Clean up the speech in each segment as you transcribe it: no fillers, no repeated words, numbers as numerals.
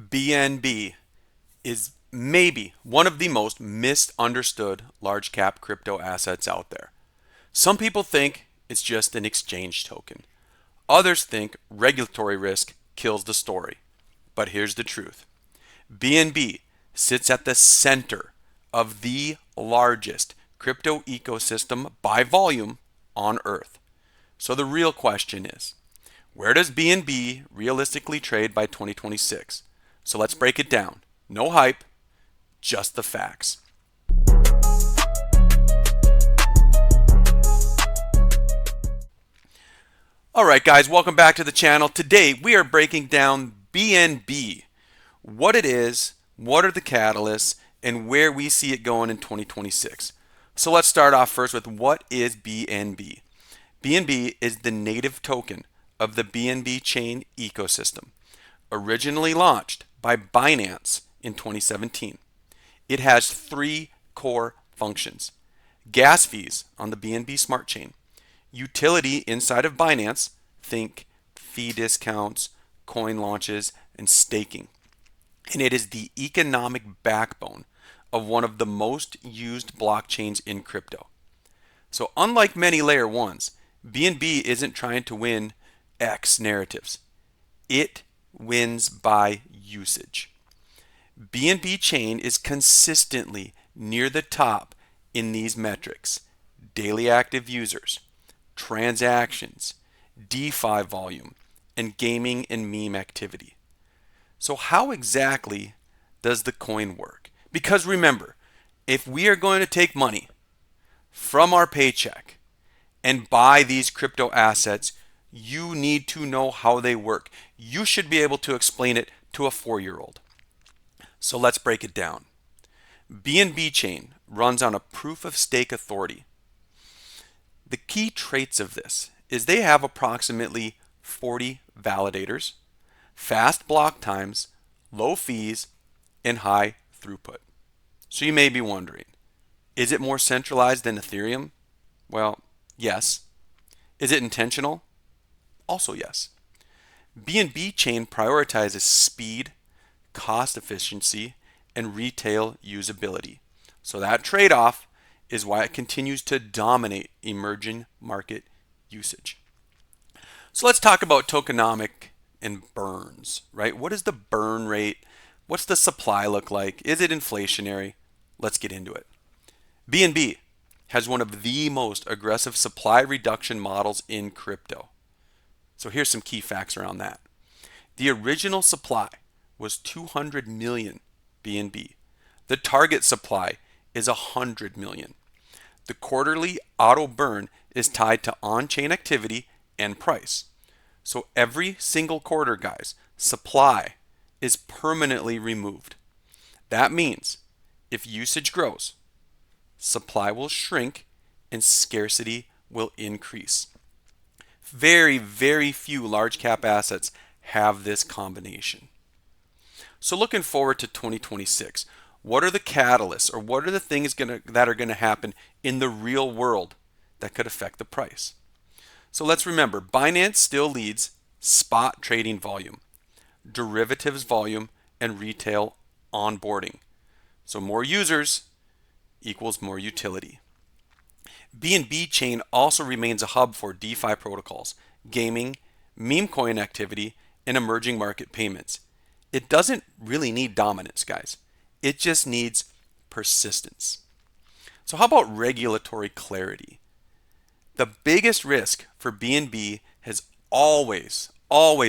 BNB is maybe one of the most misunderstood large cap crypto assets out there. Some people think it's just an exchange token. Others think regulatory risk kills the story. But here's the truth. BNB sits at the center of the largest crypto ecosystem by volume on Earth. So the real question is, where does BNB realistically trade by 2026? So let's break it down. No hype, just the facts. Alright guys, welcome back to the channel. Today we are breaking down BNB, what it is, what are the catalysts, and where we see it going in 2026. So let's start off first with what is BNB. BNB is the native token of the BNB Chain ecosystem, originally launched by Binance in 2017. It has three core functions: gas fees on the BNB Smart Chain, utility inside of Binance, think fee discounts, coin launches, and staking. And it is the economic backbone of one of the most used blockchains in crypto. So unlike many layer ones, BNB isn't trying to win X narratives. It wins by usage. BNB Chain is consistently near the top in these metrics: daily active users, transactions, DeFi volume, and gaming and meme activity. So how exactly does the coin work? Because remember, if we are going to take money from our paycheck and buy these crypto assets, you need to know how they work. You should be able to explain it to a 4-year-old. So let's break it down. BNB Chain runs on a proof of stake authority. The key traits of this is they have approximately 40 validators, fast block times, low fees, and high throughput. So you may be wondering, is it more centralized than Ethereum? Well, yes. Is it intentional? Also yes. BNB Chain prioritizes speed, cost efficiency, and retail usability. So that trade-off is why it continues to dominate emerging market usage. So let's talk about tokenomic and burns, right? What is the burn rate? What's the supply look like? Is it inflationary? Let's get into it. BNB has one of the most aggressive supply reduction models in crypto. So here's some key facts around that. The original supply was 200 million BNB. The target supply is 100 million. The quarterly auto burn is tied to on-chain activity and price. So every single quarter, guys, supply is permanently removed. That means if usage grows, supply will shrink and scarcity will increase. Very, very few large cap assets have this combination. So looking forward to 2026, what are the catalysts, or what are the things that are going to happen in the real world that could affect the price? So let's remember, Binance still leads spot trading volume, derivatives volume, and retail onboarding. So more users equals more utility. BNB Chain also remains a hub for DeFi protocols, gaming, meme coin activity, and emerging market payments. It doesn't really need dominance, guys. It just needs persistence. So how about regulatory clarity? The biggest risk for BNB has always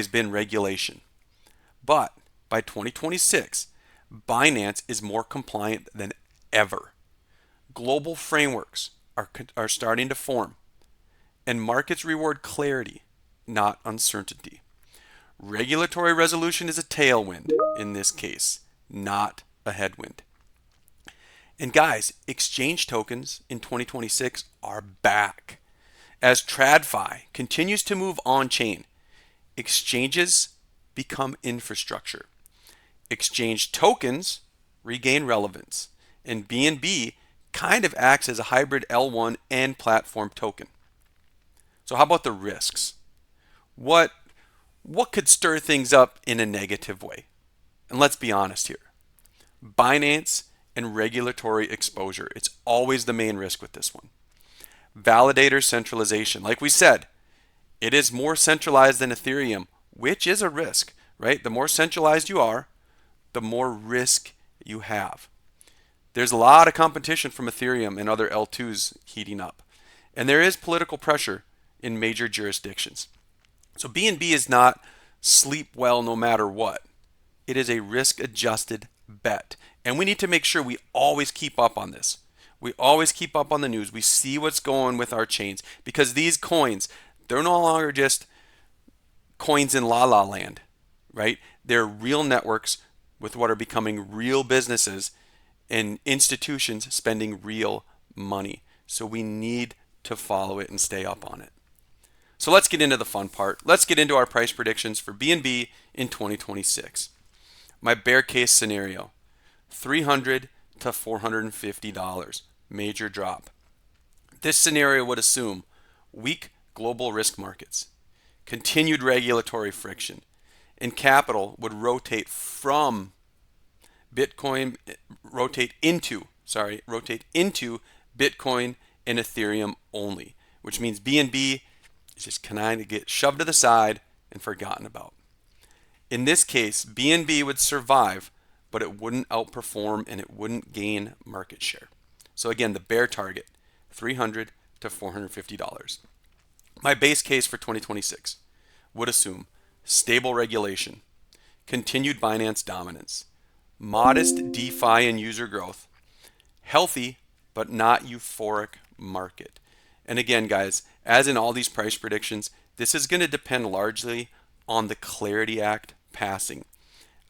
been regulation. But by 2026, Binance is more compliant than ever. Global frameworks are starting to form, and markets reward clarity, not uncertainty. Regulatory resolution is a tailwind in this case, not a headwind. And guys, exchange tokens in 2026 are back. As TradFi continues to move on-chain, exchanges become infrastructure. Exchange tokens regain relevance, and BNB kind of acts as a hybrid L1 and platform token. So how about the risks? What could stir things up in a negative way? And let's be honest here. Binance and regulatory exposure. It's always the main risk with this one. Validator centralization. Like we said, it is more centralized than Ethereum, which is a risk, right? The more centralized you are, the more risk you have. There's a lot of competition from Ethereum and other L2s heating up. And there is political pressure in major jurisdictions. So BNB is not sleep well no matter what. It is a risk-adjusted bet. And we need to make sure we always keep up on this. We always keep up on the news. We see what's going with our chains because these coins, they're no longer just coins in la la land, right? They're real networks with what are becoming real businesses and institutions spending real money. So we need to follow it and stay up on it. So let's get into the fun part. Let's get into our price predictions for BNB in 2026. My bear case scenario, $300 to $450, major drop. This scenario would assume weak global risk markets, continued regulatory friction, and capital would rotate from Bitcoin, rotate into Bitcoin and Ethereum only, which means BNB is just kind of get shoved to the side and forgotten about. In this case, BNB would survive, but it wouldn't outperform and it wouldn't gain market share. So again, the bear target, $300 to $450. My base case for 2026 would assume stable regulation, continued Binance dominance, modest DeFi and user growth, healthy but not euphoric market. And again, guys, as in all these price predictions, this is going to depend largely on the Clarity Act passing.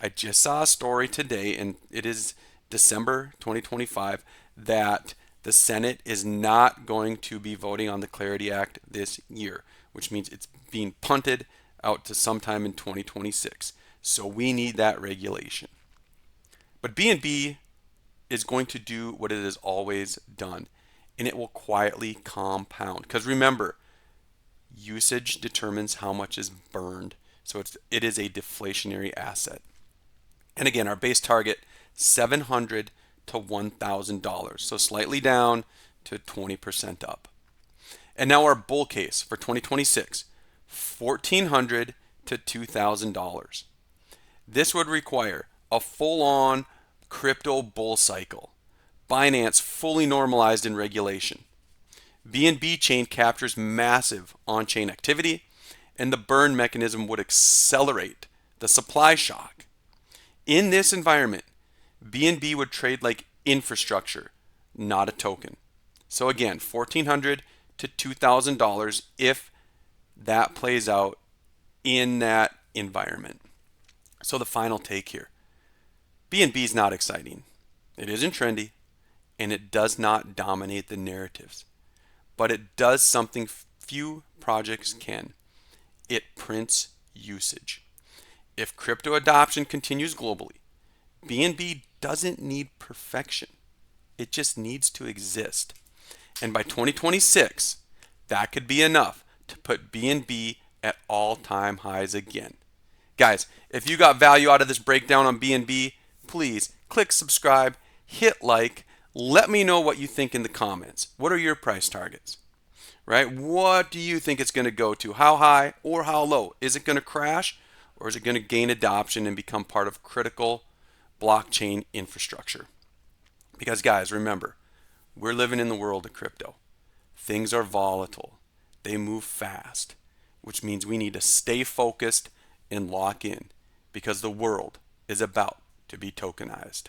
I just saw a story today, and it is December 2025, that the Senate is not going to be voting on the Clarity Act this year, which means it's being punted out to sometime in 2026. So we need that regulation. But BNB is going to do what it has always done, and it will quietly compound. Because remember, usage determines how much is burned. So it is a deflationary asset. And again, our base target, $700 to $1,000. So slightly down to 20% up. And now our bull case for 2026, $1,400 to $2,000. This would require a full-on crypto bull cycle. Binance fully normalized in regulation. BNB Chain captures massive on-chain activity, and the burn mechanism would accelerate the supply shock. In this environment, BNB would trade like infrastructure, not a token. So again, $1,400 to $2,000 if that plays out in that environment. So the final take here. BNB is not exciting. It isn't trendy, and it does not dominate the narratives. But it does something few projects can. It prints usage. If crypto adoption continues globally, BNB doesn't need perfection. It just needs to exist. And by 2026, that could be enough to put BNB at all-time highs again. Guys, if you got value out of this breakdown on BNB, please click subscribe, hit like, let me know what you think in the comments. What are your price targets? Right? What do you think it's going to go to? How high or how low? Is it going to crash, or is it going to gain adoption and become part of critical blockchain infrastructure? Because guys, remember, we're living in the world of crypto. Things are volatile. They move fast, which means we need to stay focused and lock in, because the world is about to be tokenized.